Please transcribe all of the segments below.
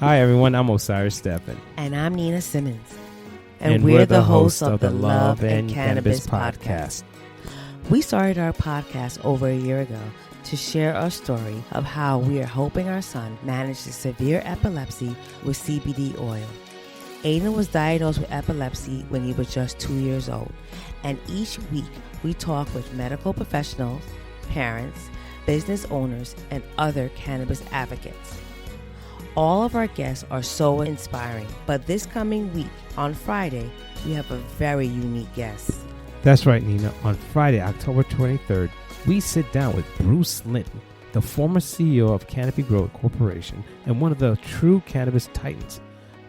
Hi, everyone. I'm Osiris Steffen. And I'm Nina Simmons. And we're the hosts of the Love and Cannabis Podcast. We started our podcast over a year ago to share our story of how we are helping our son manage the severe epilepsy with CBD oil. Aiden was diagnosed with epilepsy when he was just 2 years old. And each week we talk with medical professionals, parents, business owners, and other cannabis advocates. All of our guests are so inspiring, but this coming week, on Friday, we have a very unique guest. That's right, Nina. On Friday, October 23rd, we sit down with Bruce Linton, the former CEO of Canopy Growth Corporation and one of the true cannabis titans.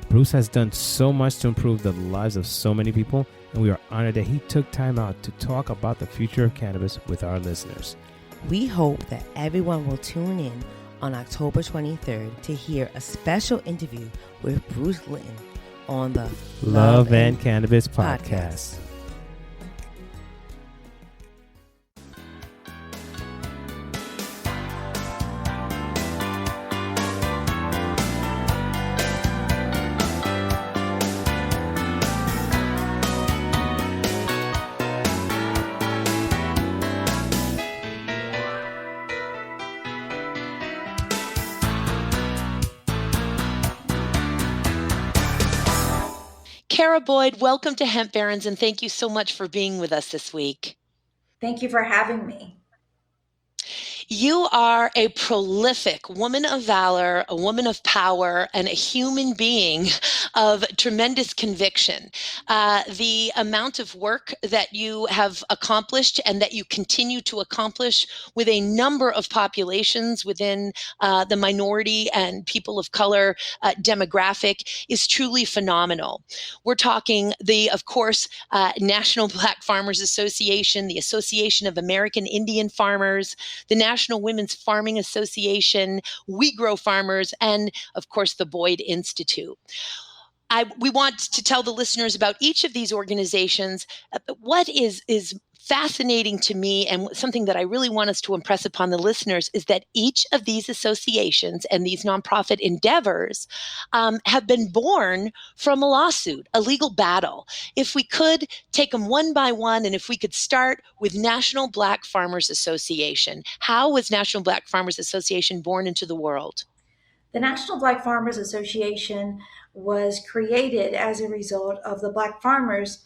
Bruce has done so much to improve the lives of so many people, and we are honored that he took time out to talk about the future of cannabis with our listeners. We hope that everyone will tune in on October 23rd to hear a special interview with Bruce Linton on the Love and Cannabis Podcast. Kara Boyd, welcome to Hemp Barons, and thank you so much for being with us this week. Thank you for having me. You are a prolific woman of valor, a woman of power, and a human being of tremendous conviction. The amount of work that you have accomplished and that you continue to accomplish with a number of populations within the minority and people of color demographic is truly phenomenal. We're talking of course, National Black Farmers Association, the Association of American Indian Farmers, the National Women's Farming Association, We Grow Farmers, and of course the Boyd Institute. We want to tell the listeners about each of these organizations. What is fascinating to me, and something that I really want us to impress upon the listeners, is that each of these associations and these nonprofit endeavors have been born from a lawsuit, a legal battle. If we could take them one by one, and if we could start with National Black Farmers Association. How was National Black Farmers Association born into the world? The National Black Farmers Association was created as a result of the Black farmers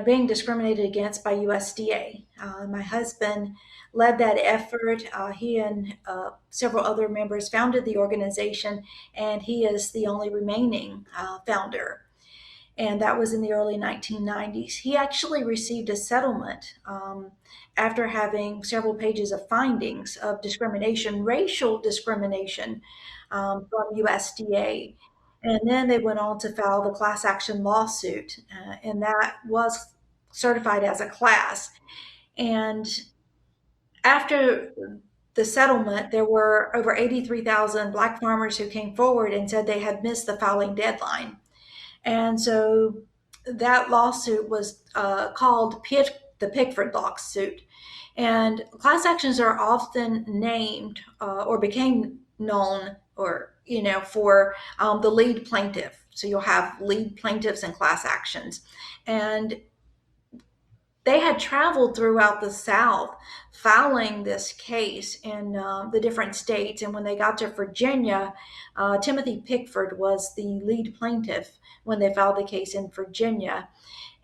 being discriminated against by USDA. My husband led that effort. He and several other members founded the organization, and he is the only remaining founder. And that was in the early 1990s. He actually received a settlement after having several pages of findings of discrimination, racial discrimination from USDA. And then they went on to file the class action lawsuit, and that was certified as a class. And after the settlement, there were over 83,000 Black farmers who came forward and said they had missed the filing deadline. And so that lawsuit was called the Pickford lawsuit. And class actions are often named or became known for the lead plaintiff. So you'll have lead plaintiffs and class actions. And they had traveled throughout the South filing this case in the different states. And when they got to Virginia, Timothy Pickford was the lead plaintiff when they filed the case in Virginia.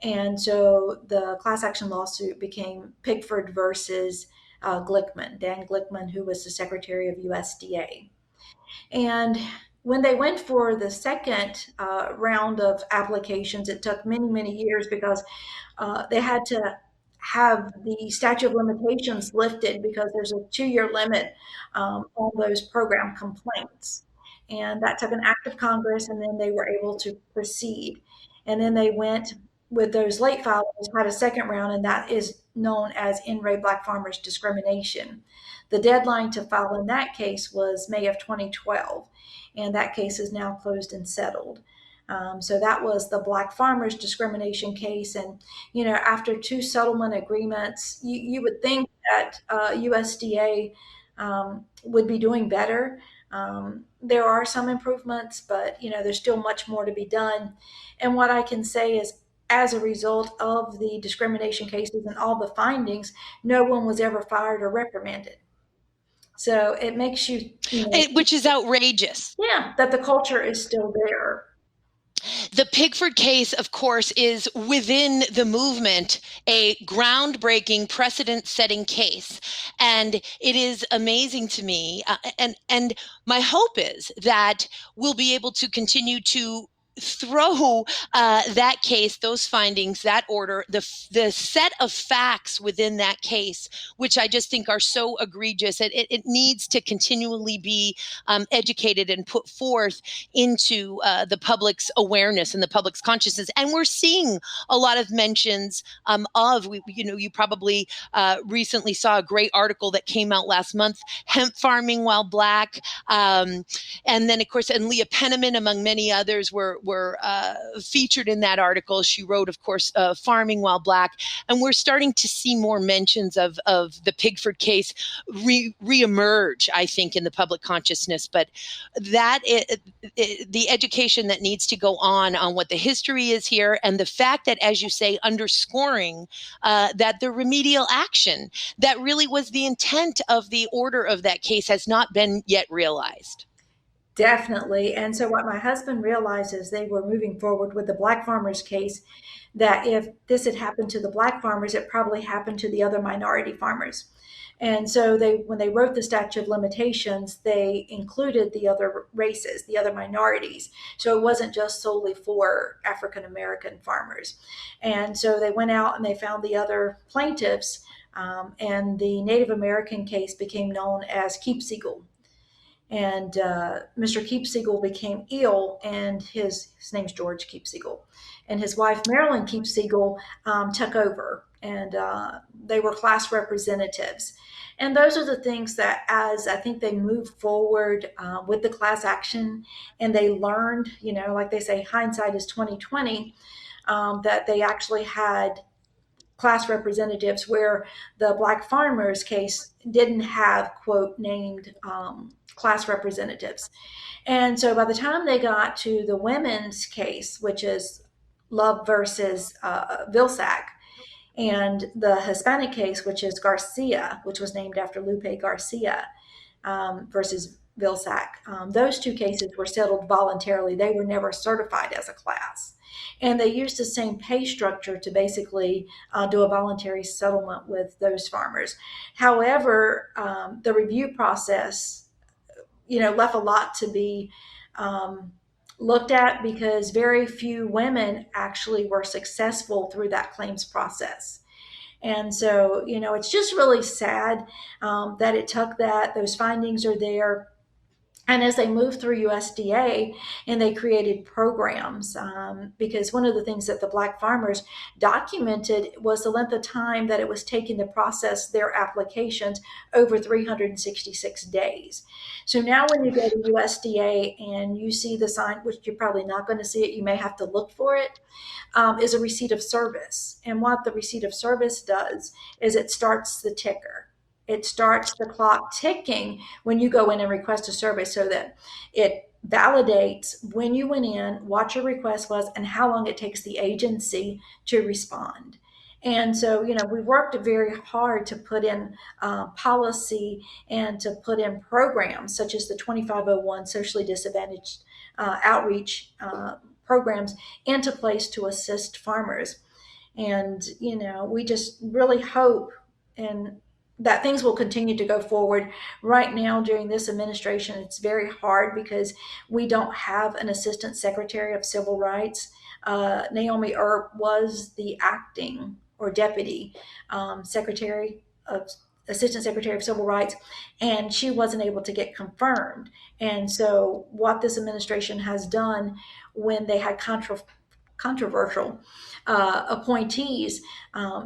And so the class action lawsuit became Pickford versus Glickman, Dan Glickman, who was the Secretary of USDA. And when they went for the second round of applications, it took many, many years because they had to have the statute of limitations lifted because there's a 2-year limit on those program complaints. And that took an act of Congress, and then they were able to proceed. And then they went with those late filers, had a second round, and that is known as In Re Black Farmers Discrimination. The deadline to file in that case was May of 2012, and that case is now closed and settled. So that was the Black farmers discrimination case. And, after 2 settlement agreements, you would think that USDA would be doing better. There are some improvements, but there's still much more to be done. And what I can say is, as a result of the discrimination cases and all the findings, no one was ever fired or reprimanded. So it makes which is outrageous. Yeah, that the culture is still there. The Pickford case, of course, is within the movement a groundbreaking, precedent-setting case, and it is amazing to me. And my hope is that we'll be able to continue to throw that case, those findings, that order, the set of facts within that case, which I just think are so egregious. It needs to continually be educated and put forth into the public's awareness and the public's consciousness. And we're seeing a lot of mentions you probably recently saw a great article that came out last month, Hemp Farming While Black. And then, of course, and Leah Penniman, among many others, were featured in that article. She wrote, of course, Farming While Black. And we're starting to see more mentions of the Pickford case reemerge, I think, in the public consciousness. But that the education that needs to go on what the history is here, and the fact that, as you say, underscoring that the remedial action that really was the intent of the order of that case has not been yet realized. Definitely. And so what my husband realized as they were moving forward with the black farmers case, that if this had happened to the black farmers, it probably happened to the other minority farmers. And so when they wrote the statute of limitations, they included the other races, the other minorities. So it wasn't just solely for African American farmers. And so they went out and they found the other plaintiffs, and the Native American case became known as Keepsiegel. And Mr. Keepsiegel became ill, and his name's George Keepsiegel, and his wife Marilyn Keepsiegel took over, and they were class representatives. And those are the things that, as I think they moved forward with the class action, and they learned, like they say, hindsight is 20/20, that they actually had class representatives, where the black farmers case didn't have, quote, named class representatives. And so by the time they got to the women's case, which is Love versus Vilsack, and the Hispanic case, which is Garcia, which was named after Lupe Garcia, versus Vilsack, those two cases were settled voluntarily. They were never certified as a class. And they used the same pay structure to basically do a voluntary settlement with those farmers. However, the review process, left a lot to be looked at, because very few women actually were successful through that claims process. And so, it's just really sad that it took that. Those findings are there. And as they moved through USDA and they created programs, because one of the things that the black farmers documented was the length of time that it was taking to process their applications, over 366 days. So now when you go to USDA and you see the sign, which you're probably not going to see it, you may have to look for it, is a receipt of service. And what the receipt of service does is it starts the ticker. It starts the clock ticking when you go in and request a service, so that it validates when you went in, what your request was, and how long it takes the agency to respond. And so, we worked very hard to put in policy and to put in programs such as the 2501 socially disadvantaged outreach programs into place to assist farmers. And, we just really hope and that things will continue to go forward. Right now, during this administration, it's very hard because we don't have an assistant secretary of civil rights. Naomi Earp was the acting or deputy assistant secretary of civil rights, and she wasn't able to get confirmed. And so what this administration has done, when they had controversial appointees,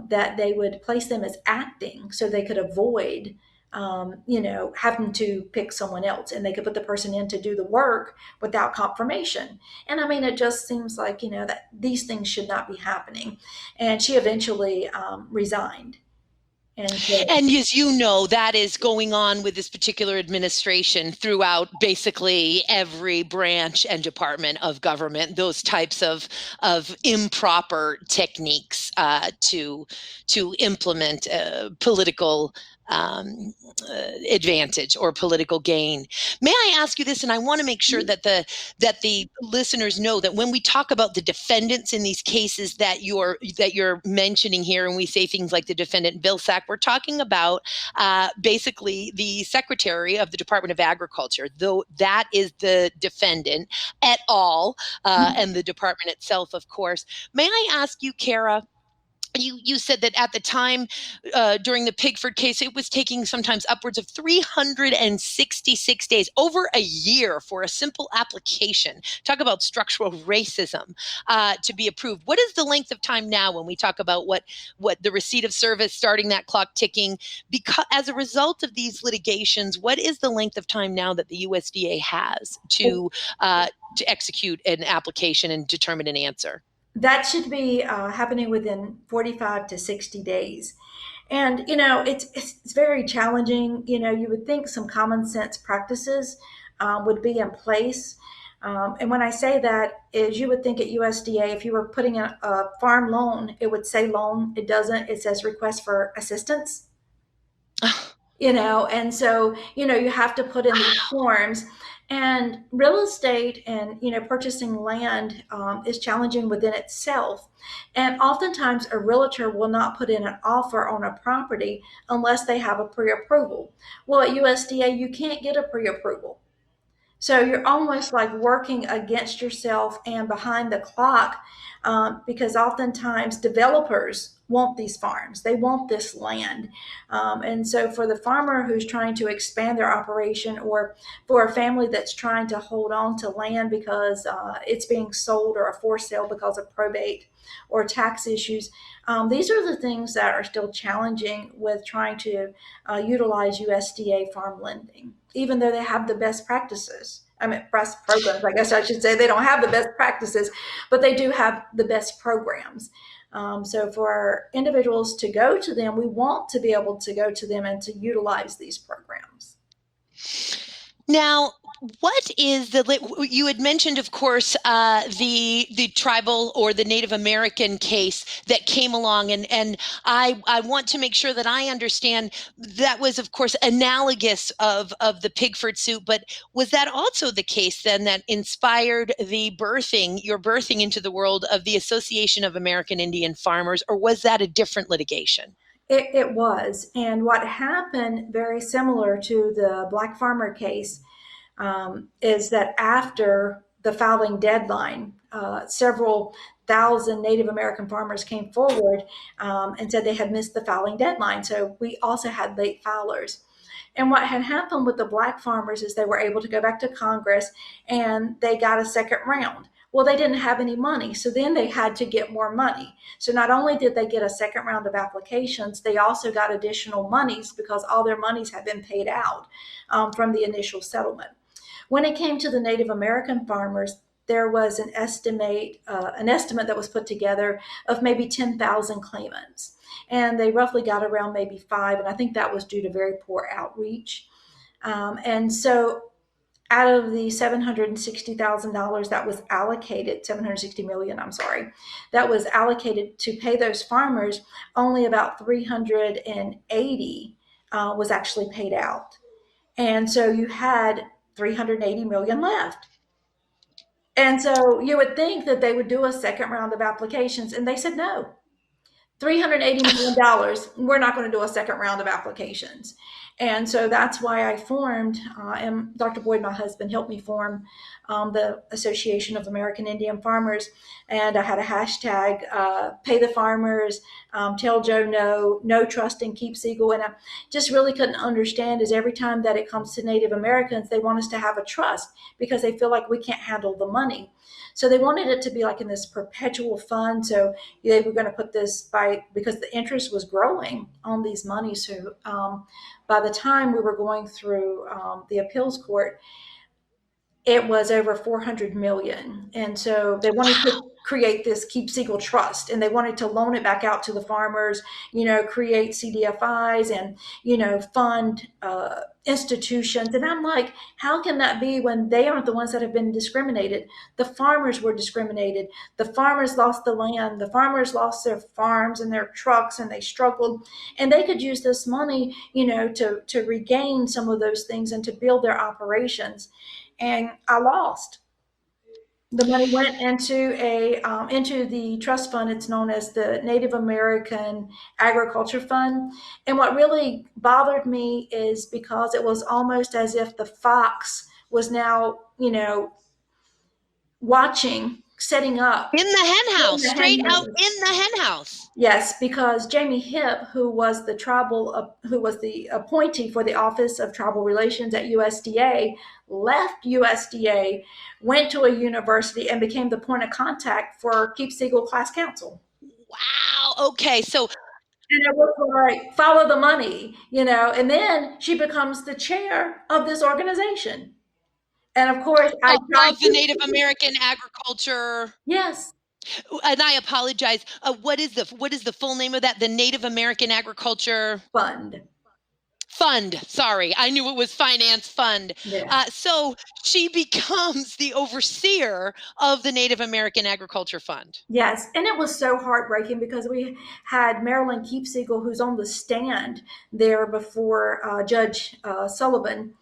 that they would place them as acting so they could avoid having to pick someone else, and they could put the person in to do the work without confirmation. And I mean, it just seems like, that these things should not be happening. And she eventually resigned. And so, And as you know, that is going on with this particular administration throughout basically every branch and department of government, those types of improper techniques to implement political advantage or political gain. May I ask you this? And I want to make sure that the listeners know that when we talk about the defendants in these cases that you're mentioning here, and we say things like the defendant Vilsack, we're talking about basically the Secretary of the Department of Agriculture, though that is the defendant et al. And the department itself, of course. May I ask you, Kara? You said that at the time during the Pickford case, it was taking sometimes upwards of 366 days, over a year, for a simple application. Talk about structural racism to be approved. What is the length of time now when we talk about what the receipt of service, starting that clock ticking? Because as a result of these litigations, what is the length of time now that the USDA has to execute an application and determine an answer? that should be happening within 45 to 60 days. And, it's very challenging. You would think some common sense practices would be in place. And when I say that, is you would think at USDA, if you were putting in a farm loan, it would say loan. It doesn't. It says request for assistance. And so, you have to put in these forms. And real estate and, purchasing land is challenging within itself. And oftentimes a realtor will not put in an offer on a property unless they have a pre-approval. Well, at USDA, you can't get a pre-approval. So you're almost like working against yourself and behind the clock because oftentimes developers want these farms. They want this land. And so for the farmer who's trying to expand their operation, or for a family that's trying to hold on to land because it's being sold or a for sale because of probate or tax issues, these are the things that are still challenging with trying to utilize USDA farm lending, even though they have the best practices. Best programs, I guess I should say. They don't have the best practices, but they do have the best programs. So for individuals to go to them, we want to be able to go to them and to utilize these programs. Now, what is you had mentioned, of course, the tribal or the Native American case that came along, and I want to make sure that I understand that was, of course, analogous of the Pickford suit, but was that also the case then that inspired your birthing into the world of the Association of American Indian Farmers, or was that a different litigation? It was. And what happened, very similar to the Black Farmer case, is that after the filing deadline, several thousand Native American farmers came forward and said they had missed the filing deadline. So we also had late filers. And what had happened with the Black farmers is they were able to go back to Congress and they got a second round. Well, they didn't have any money, so then they had to get more money. So not only did they get a second round of applications, they also got additional monies because all their monies had been paid out from the initial settlement. When it came to the Native American farmers, there was an estimate that was put together of maybe 10,000 claimants. And they roughly got around maybe 5, and I think that was due to very poor outreach. And so out of the $760,000 that was allocated, $760 million, that was allocated to pay those farmers, only about 380 was actually paid out. And so you had 380 million left. And so you would think that they would do a second round of applications, and they said no. $380 million, we're not going to do a second round of applications. And so that's why I formed, and Dr. Boyd, my husband, helped me form the Association of American Indian Farmers. And I had a hashtag, pay the farmers, tell Joe no trust and keep Siegel. And I just really couldn't understand is every time that it comes to Native Americans, they want us to have a trust because they feel like we can't handle the money. So they wanted it to be like in this perpetual fund. So they were going to put this because the interest was growing on these monies. So by the time we were going through the appeals court, it was over 400 million. And so they wanted to create this Keep Siegel Trust, and they wanted to loan it back out to the farmers, create CDFIs and, fund institutions. And I'm like, how can that be when they aren't the ones that have been discriminated? The farmers were discriminated. The farmers lost the land. The farmers lost their farms and their trucks, and they struggled. And they could use this money, to regain some of those things and to build their operations. And I lost. The money went into the trust fund. It's known as the Native American Agriculture Fund. And what really bothered me is because it was almost as if the fox was now, watching, setting up in the hen house, in the straight hen out house. in the hen house. Yes, because Jamie Hipp, who was the appointee for the Office of Tribal Relations at USDA, left USDA, went to a university, and became the point of contact for Keep Siegel Class Council. Wow. Okay. So, and it was like, follow the money, and then she becomes the chair of this organization. And of course, of the Native American Agriculture. Yes. And I apologize. What is the full name of that? The Native American Agriculture Fund. Sorry, I knew it was Finance Fund. Yeah. So she becomes the overseer of the Native American Agriculture Fund. Yes, and it was so heartbreaking because we had Marilyn Keep Siegel, who's on the stand there before Judge Sullivan.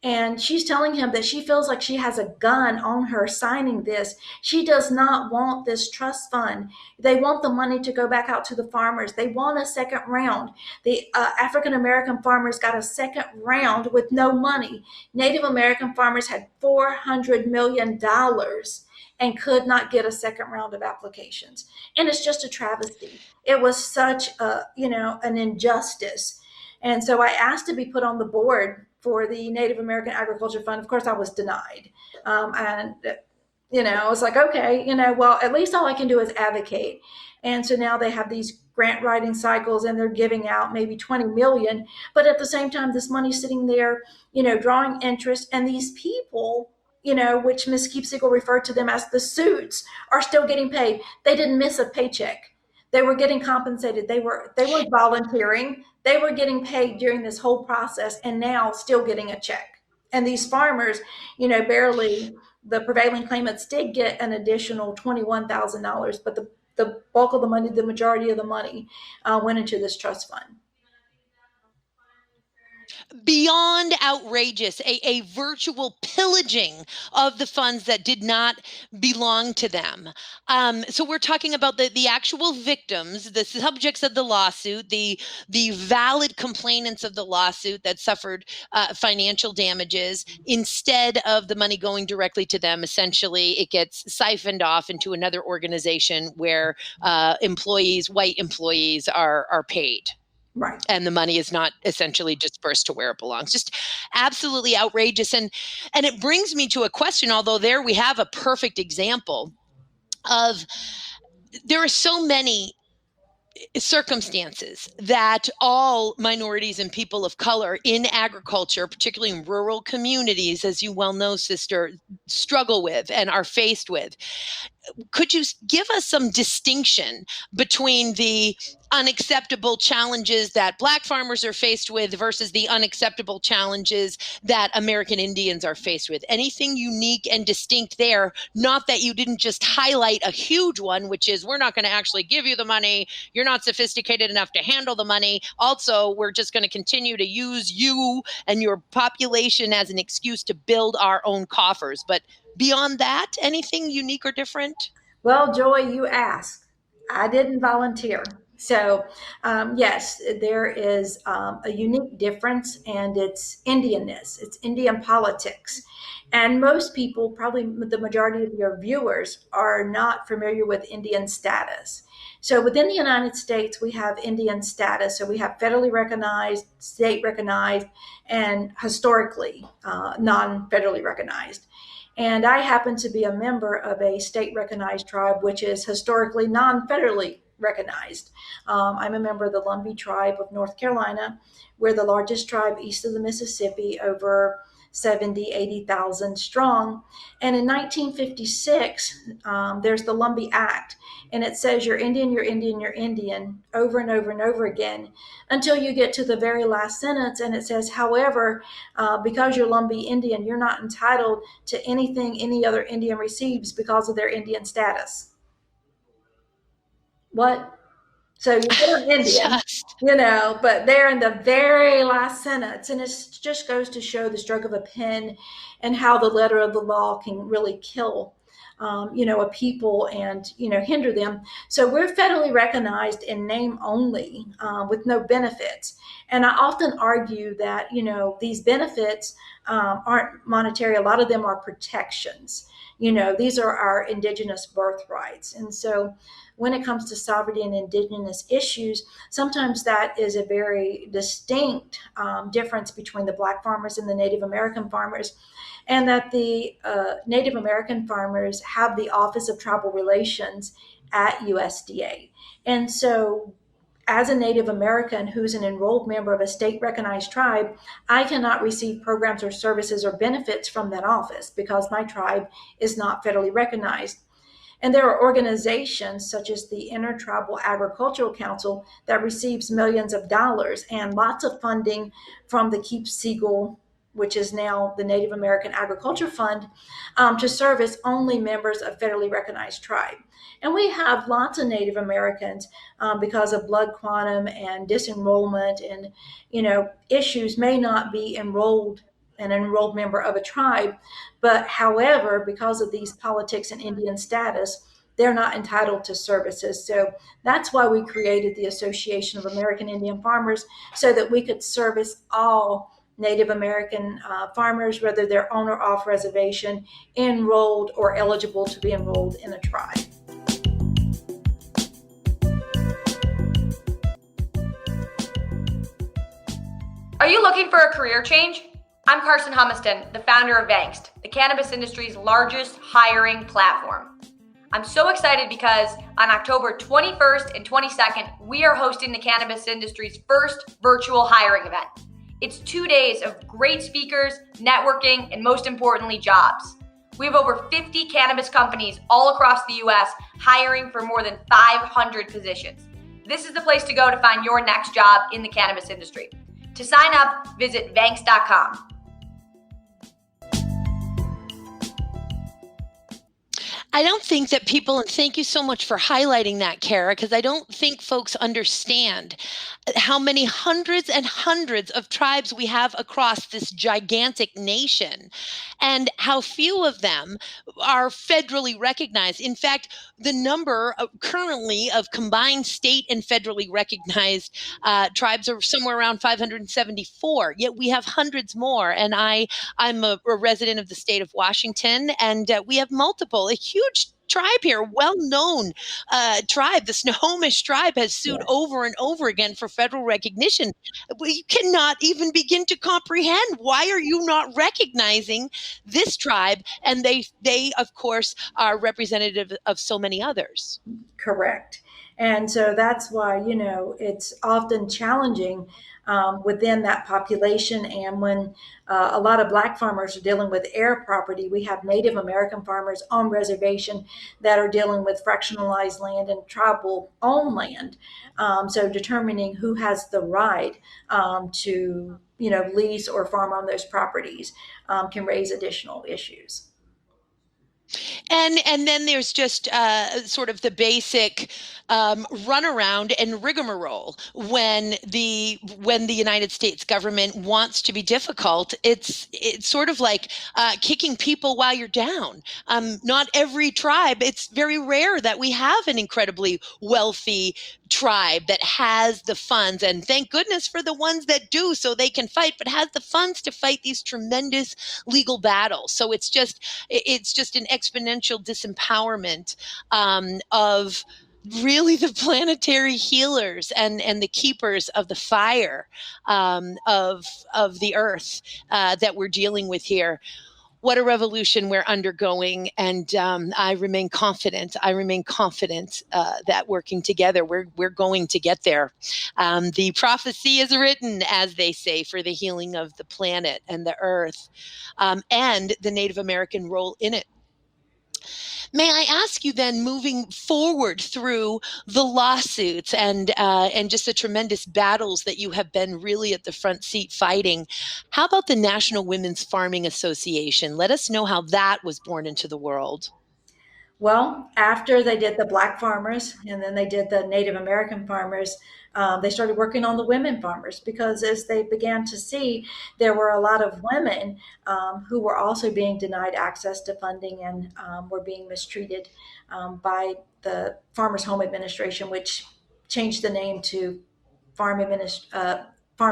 And she's telling him that she feels like she has a gun on her signing this. She does not want this trust fund. They want the money to go back out to the farmers. They want a second round. The African American farmers got a second round with no money. Native American farmers had $400 million and could not get a second round of applications. And it's just a travesty. It was such an injustice. And so I asked to be put on the board for the Native American Agriculture Fund. Of course, I was denied. I was like, okay, well, at least all I can do is advocate. And so now they have these grant writing cycles, and they're giving out maybe 20 million. But at the same time, this money's sitting there, drawing interest. And these people, which Ms. Keep Siegel referred to them as the suits, are still getting paid. They didn't miss a paycheck. They were getting compensated. They were volunteering. They were getting paid during this whole process, and now still getting a check. And these farmers, barely, the prevailing claimants did get an additional $21,000, but the bulk of the money, the majority of the money, went into this trust fund. Beyond outrageous, a virtual pillaging of the funds that did not belong to them. So we're talking about the actual victims, the subjects of the lawsuit, the valid complainants of the lawsuit that suffered financial damages. Instead of the money going directly to them, essentially it gets siphoned off into another organization where white employees are paid. Right. And the money is not essentially dispersed to where it belongs. Just absolutely outrageous. And it brings me to a question, although there we have a perfect example of, there are so many circumstances that all minorities and people of color in agriculture, particularly in rural communities, as you well know, sister, struggle with and are faced with. Could you give us some distinction between the unacceptable challenges that Black farmers are faced with versus the unacceptable challenges that American Indians are faced with? Anything unique and distinct there? Not that you didn't just highlight a huge one, which is, we're not going to actually give you the money. You're not sophisticated enough to handle the money. Also, we're just going to continue to use you and your population as an excuse to build our own coffers. But beyond that, anything unique or different? Well, Joy, you asked. I didn't volunteer. So, yes, there is a unique difference, and it's Indianness. It's Indian politics. And most people, probably the majority of your viewers, are not familiar with Indian status. So within the United States, we have Indian status. So we have federally recognized, state recognized, and historically non-federally recognized. And I happen to be a member of a state-recognized tribe, which is historically non-federally recognized. I'm a member of the Lumbee tribe of North Carolina. We're the largest tribe east of the Mississippi, over 70, 80,000 strong. And in 1956, there's the Lumbee Act, and it says you're Indian, you're Indian, you're Indian over and over and over again until you get to the very last sentence, and it says, however, because you're Lumbee Indian, you're not entitled to anything any other Indian receives because of their Indian status. What? So you're still Indian, but they're in the very last sentence. And it just goes to show the stroke of a pen and how the letter of the law can really kill, a people and, hinder them. So we're federally recognized in name only, with no benefits. And I often argue that, these benefits aren't monetary. A lot of them are protections. These are our indigenous birthrights. And so when it comes to sovereignty and indigenous issues, sometimes that is a very distinct difference between the Black farmers and the Native American farmers, and that the Native American farmers have the Office of Tribal Relations at USDA. And so as a Native American who's an enrolled member of a state-recognized tribe, I cannot receive programs or services or benefits from that office because my tribe is not federally recognized. And there are organizations such as the Intertribal Agricultural Council that receives millions of dollars and lots of funding from the Keep Siegel, which is now the Native American Agriculture Fund, to service only members of federally recognized tribe. And we have lots of Native Americans because of blood quantum and disenrollment and, issues may not be an enrolled member of a tribe. But however, because of these politics and Indian status, they're not entitled to services. So that's why we created the Association of American Indian Farmers, so that we could service all Native American farmers, whether they're on or off reservation, enrolled or eligible to be enrolled in a tribe. Are you looking for a career change? I'm Carson Humiston, the founder of Angst, the cannabis industry's largest hiring platform. I'm so excited because on October 21st and 22nd, we are hosting the cannabis industry's first virtual hiring event. It's 2 days of great speakers, networking, and most importantly, jobs. We have over 50 cannabis companies all across the U.S. hiring for more than 500 positions. This is the place to go to find your next job in the cannabis industry. To sign up, visit Vanks.com. I don't think that people, and thank you so much for highlighting that, Kara, because I don't think folks understand how many hundreds and hundreds of tribes we have across this gigantic nation and how few of them are federally recognized. In fact, the number currently of combined state and federally recognized tribes are somewhere around 574, yet we have hundreds more. And I'm a resident of the state of Washington, and we have multiple, a huge tribe here, well-known tribe. The Snohomish tribe has sued over and over again for federal recognition. We cannot even begin to comprehend, why are you not recognizing this tribe? And they of course are representative of so many others. Correct. And so that's why, it's often challenging within that population. And when a lot of Black farmers are dealing with heir property, we have Native American farmers on reservation that are dealing with fractionalized land and tribal owned land. So determining who has the right to, lease or farm on those properties can raise additional issues. And then there's just sort of the basic runaround and rigmarole when the United States government wants to be difficult. It's sort of like kicking people while you're down. Not every tribe. It's very rare that we have an incredibly wealthy tribe that has the funds, and thank goodness for the ones that do, so they can fight, but has the funds to fight these tremendous legal battles. So it's just an exponential disempowerment of really the planetary healers and the keepers of the fire of the earth that we're dealing with here. what a revolution we're undergoing. And I remain confident. That working together, we're going to get there. The prophecy is written, as they say, for the healing of the planet and the earth, and the Native American role in it. May I ask you then, moving forward through the lawsuits and just the tremendous battles that you have been really at the front seat fighting, how about the National Women's Farming Association? Let us know how that was born into the world. Well, after they did the Black farmers and then they did the Native American farmers, they started working on the women farmers, because as they began to see, there were a lot of women who were also being denied access to funding and were being mistreated by the Farmers Home Administration, which changed the name to Farm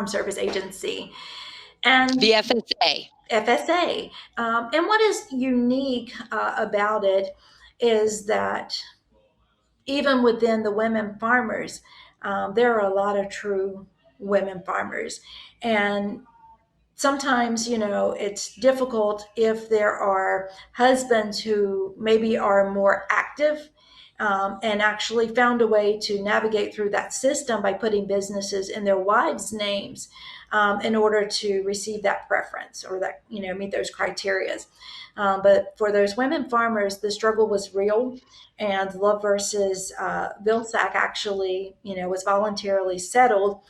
Service Agency. And the FSA. And what is unique about it is that even within the women farmers, there are a lot of true women farmers. And sometimes, it's difficult if there are husbands who maybe are more active and actually found a way to navigate through that system by putting businesses in their wives' names in order to receive that preference or that, meet those criterias. But for those women farmers, the struggle was real, and Love versus Vilsack actually, was voluntarily settled.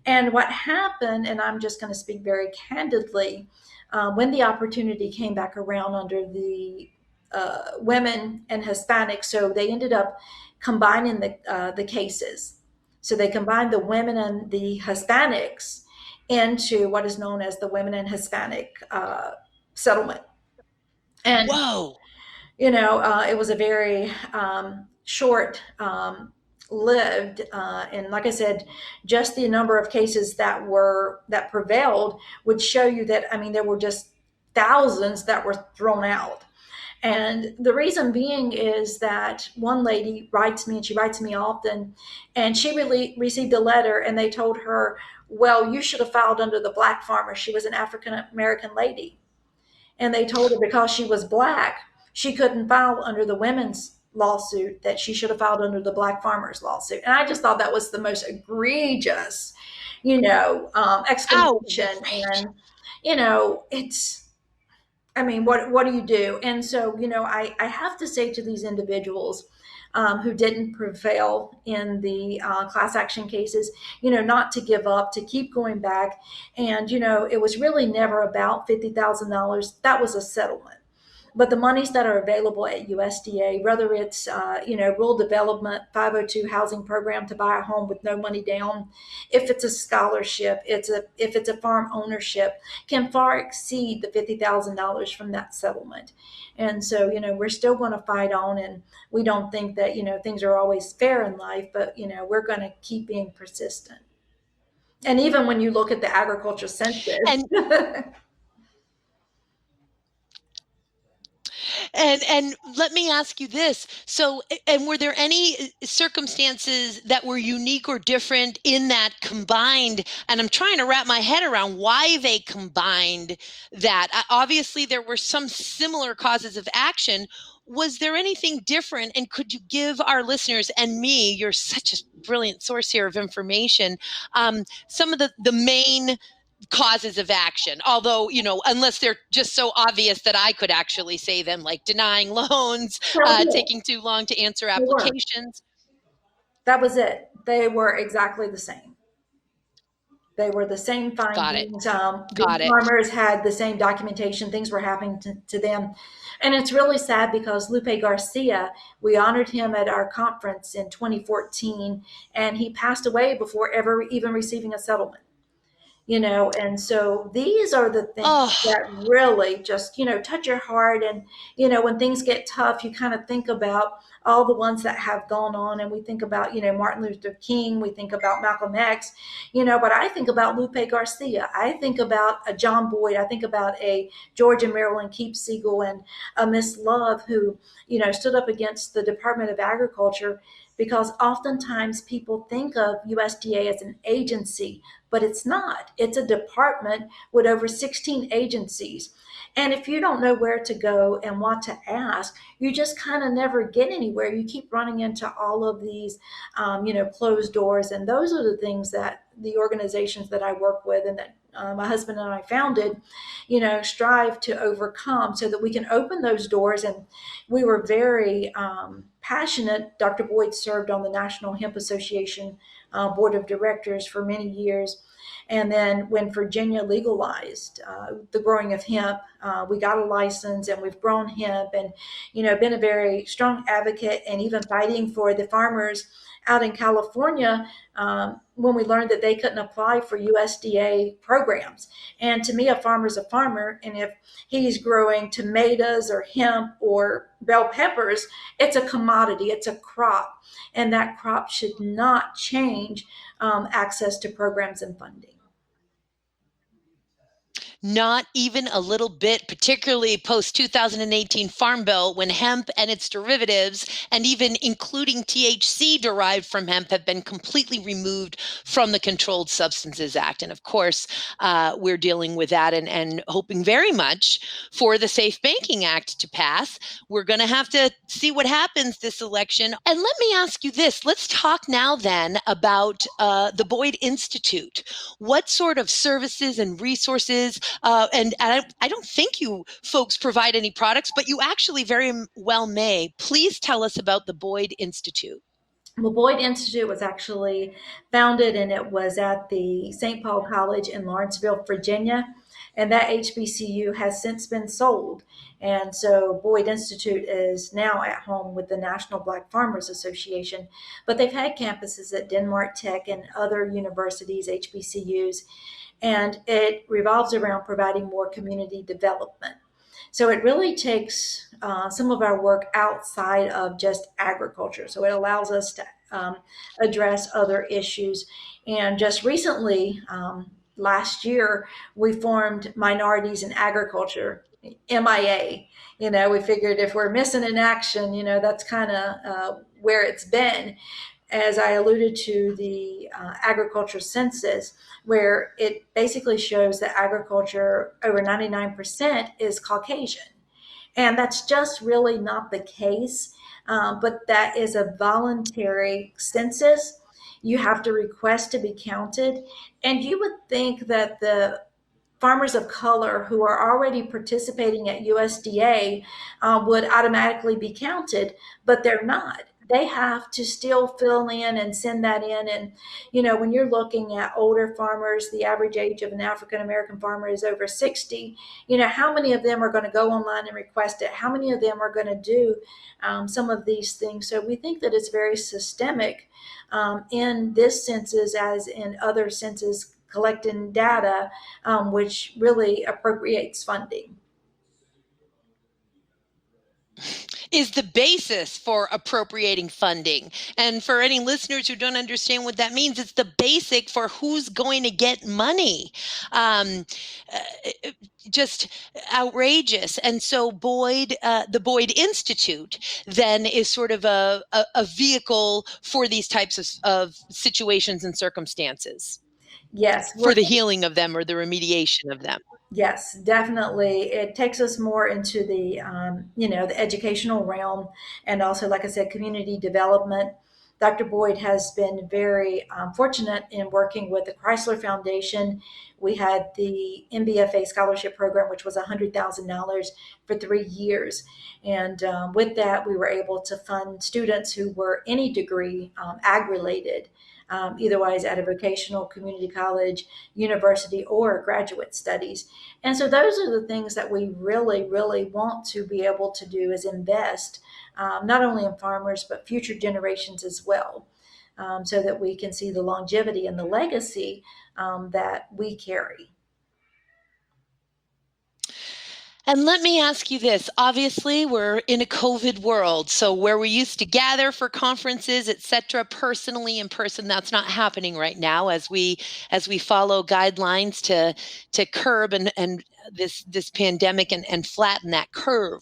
And what happened, and I'm just going to speak very candidly, when the opportunity came back around under the women and Hispanics, so they ended up combining the cases. So they combined the women and the Hispanics into what is known as the Women and Hispanic settlement. And whoa, it was a very short lived, and like I said, just the number of cases that prevailed would show you that, there were just thousands that were thrown out. And the reason being is that one lady writes me, and she writes me often, and she really received a letter, and they told her, well, you should have filed under the Black farmer. She was an African American lady. And they told her because she was Black, she couldn't file under the women's lawsuit, that she should have filed under the Black farmers lawsuit. And I just thought that was the most egregious, explanation. Ouch. And, it's, what do you do? And so, I have to say to these individuals who didn't prevail in the class action cases, not to give up, to keep going back. And, it was really never about $50,000. That was a settlement. But the monies that are available at USDA, whether it's, rural development, 502 housing program to buy a home with no money down, if it's a scholarship, if it's a farm ownership, can far exceed the $50,000 from that settlement. And so, we're still going to fight on, and we don't think that, things are always fair in life, but, we're going to keep being persistent. And even when you look at the agriculture census. And let me ask you this. So, and were there any circumstances that were unique or different in that combined? And I'm trying to wrap my head around why they combined that. Obviously, there were some similar causes of action. Was there anything different? And could you give our listeners and me, you're such a brilliant source here of information, some of the main causes of action, although, unless they're just so obvious that I could actually say them, like denying loans, taking too long to answer applications. That was it. They were exactly the same. They were the same findings. Farmers had the same documentation. Things were happening to them. And it's really sad because Lupe Garcia, we honored him at our conference in 2014, and he passed away before ever even receiving a settlement. And so these are the things that really just, touch your heart. And, when things get tough, you kind of think about all the ones that have gone on. And we think about, Martin Luther King, we think about Malcolm X, but I think about Lupe Garcia. I think about a John Boyd. I think about a George and Marilyn Keepsiegel and a Miss Love who, stood up against the Department of Agriculture, because oftentimes people think of USDA as an agency, but it's not. It's a department with over 16 agencies. And if you don't know where to go and what to ask, you just kind of never get anywhere. You keep running into all of these, closed doors. And those are the things that the organizations that I work with and that my husband and I founded, strive to overcome so that we can open those doors. And we were very passionate. Dr. Boyd served on the National Hemp Association Board of Directors for many years. And then when Virginia legalized the growing of hemp, we got a license and we've grown hemp and, been a very strong advocate and even fighting for the farmers out in California when we learned that they couldn't apply for USDA programs. And to me, a farmer's a farmer. And if he's growing tomatoes or hemp or bell peppers, it's a commodity, it's a crop. And that crop should not change access to programs and funding. Not even a little bit, particularly post 2018 Farm Bill, when hemp and its derivatives, and even including THC derived from hemp, have been completely removed from the Controlled Substances Act. And of course, we're dealing with that and hoping very much for the Safe Banking Act to pass. We're going to have to see what happens this election. And let me ask you this. Let's talk now then about the Boyd Institute. What sort of services and resources and I don't think you folks provide any products, but you actually very well may. Please tell us about the Boyd Institute. Well, Boyd Institute was actually founded, and it was at the St. Paul College in Lawrenceville, Virginia. And that HBCU has since been sold. And so Boyd Institute is now at home with the National Black Farmers Association. But they've had campuses at Denmark Tech and other universities, HBCUs. And it revolves around providing more community development. So it really takes some of our work outside of just agriculture. So it allows us to address other issues. And just recently, last year, we formed Minorities in Agriculture, MIA. We figured if we're missing in action, that's kind of where it's been. As I alluded to, the agriculture census, where it basically shows that agriculture, over 99% is Caucasian. And that's just really not the case, but that is a voluntary census. You have to request to be counted. And you would think that the farmers of color who are already participating at USDA would automatically be counted, but they're not. They have to still fill in and send that in. And, when you're looking at older farmers, the average age of an African-American farmer is over 60. How many of them are going to go online and request it? How many of them are going to do some of these things? So we think that it's very systemic in this census as in other census collecting data, which really appropriates funding. Is the basis for appropriating funding. And for any listeners who don't understand what that means, it's the basic for who's going to get money. Just outrageous. And so the Boyd Institute then is sort of a vehicle for these types of situations and circumstances. Yes. For the healing of them or the remediation of them. Yes, definitely. It takes us more into the, the educational realm and also, like I said, community development. Dr. Boyd has been very fortunate in working with the Chrysler Foundation. We had the MBFA scholarship program, which was $100,000 for 3 years. And with that, we were able to fund students who were any degree ag-related, eitherwise at a vocational community college, university, or graduate studies. And so those are the things that we really, really want to be able to do, is invest not only in farmers, but future generations as well, so that we can see the longevity and the legacy that we carry. And let me ask you this. Obviously, we're in a COVID world. So where we used to gather for conferences, et cetera, personally in person, that's not happening right now as we follow guidelines to curb and this pandemic and flatten that curve.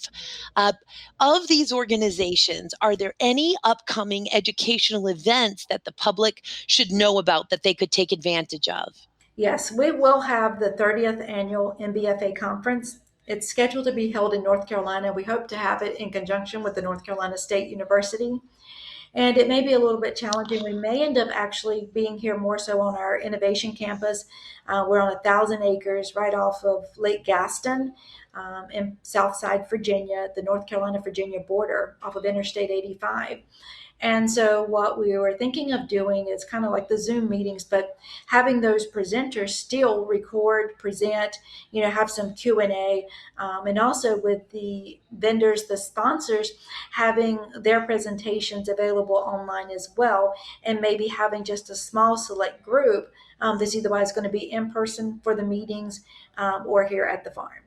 Of these organizations, are there any upcoming educational events that the public should know about that they could take advantage of? Yes, we will have the 30th annual MBFA conference It's scheduled to be held in North Carolina. We hope to have it in conjunction with the North Carolina State University. And it may be a little bit challenging. We may end up actually being here more so on our innovation campus. We're on 1,000 acres right off of Lake Gaston in Southside, Virginia, the North Carolina-Virginia border off of Interstate 85. And so what we were thinking of doing is kind of like the Zoom meetings, but having those presenters still record, present, have some Q&A, and also with the vendors, the sponsors, having their presentations available online as well, and maybe having just a small select group that's either going to be in person for the meetings or here at the farm.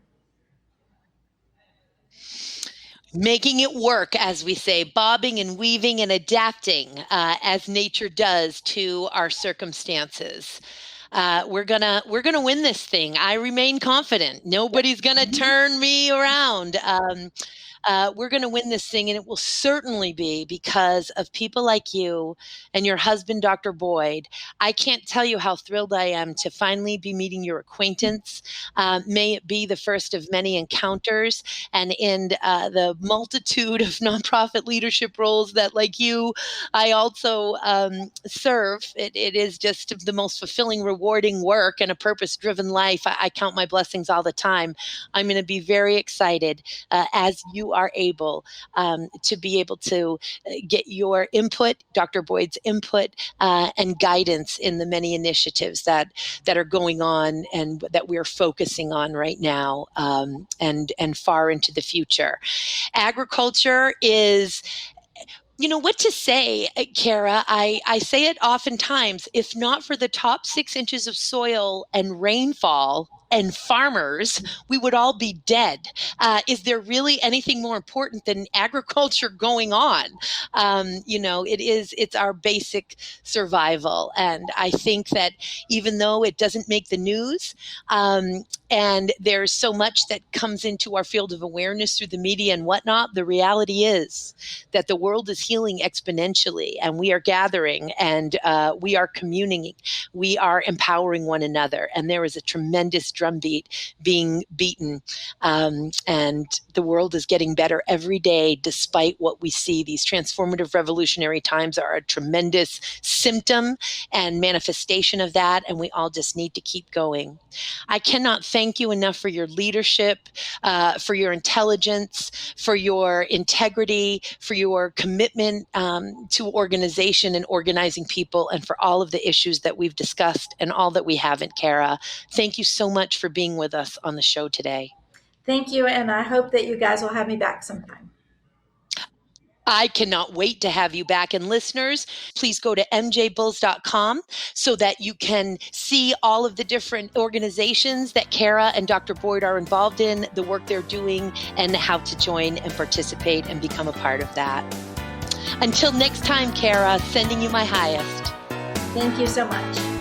Making it work, as we say, bobbing and weaving and adapting as nature does to our circumstances. We're gonna win this thing. I remain confident. Nobody's gonna turn me around. We're going to win this thing, and it will certainly be because of people like you and your husband, Dr. Boyd. I can't tell you how thrilled I am to finally be meeting your acquaintance. May it be the first of many encounters, and in the multitude of nonprofit leadership roles that, like you, I also serve. It is just the most fulfilling, rewarding work and a purpose-driven life. I count my blessings all the time. I'm going to be very excited as you are able to be able to get your input, Dr. Boyd's input, and guidance in the many initiatives that are going on and that we're focusing on right now and far into the future. Agriculture is, what to say, Kara. I say it oftentimes, if not for the top 6 inches of soil and rainfall and farmers, we would all be dead. Is there really anything more important than agriculture going on? It's our basic survival. And I think that even though it doesn't make the news, and there's so much that comes into our field of awareness through the media and whatnot, the reality is that the world is healing exponentially, and we are gathering, and we are communing, we are empowering one another, and there is a tremendous drumbeat being beaten, and the world is getting better every day despite what we see. These transformative revolutionary times are a tremendous symptom and manifestation of that, and we all just need to keep going. I cannot thank you enough for your leadership, for your intelligence, for your integrity, for your commitment to organization and organizing people, and for all of the issues that we've discussed and all that we haven't, Kara. Thank you so much for being with us on the show today. Thank you, and I hope that you guys will have me back sometime. I cannot wait to have you back. And listeners, please go to mjbulls.com so that you can see all of the different organizations that Kara and Dr. Boyd are involved in, the work they're doing, and how to join and participate and become a part of that. Until next time, Kara, sending you my highest. Thank you so much.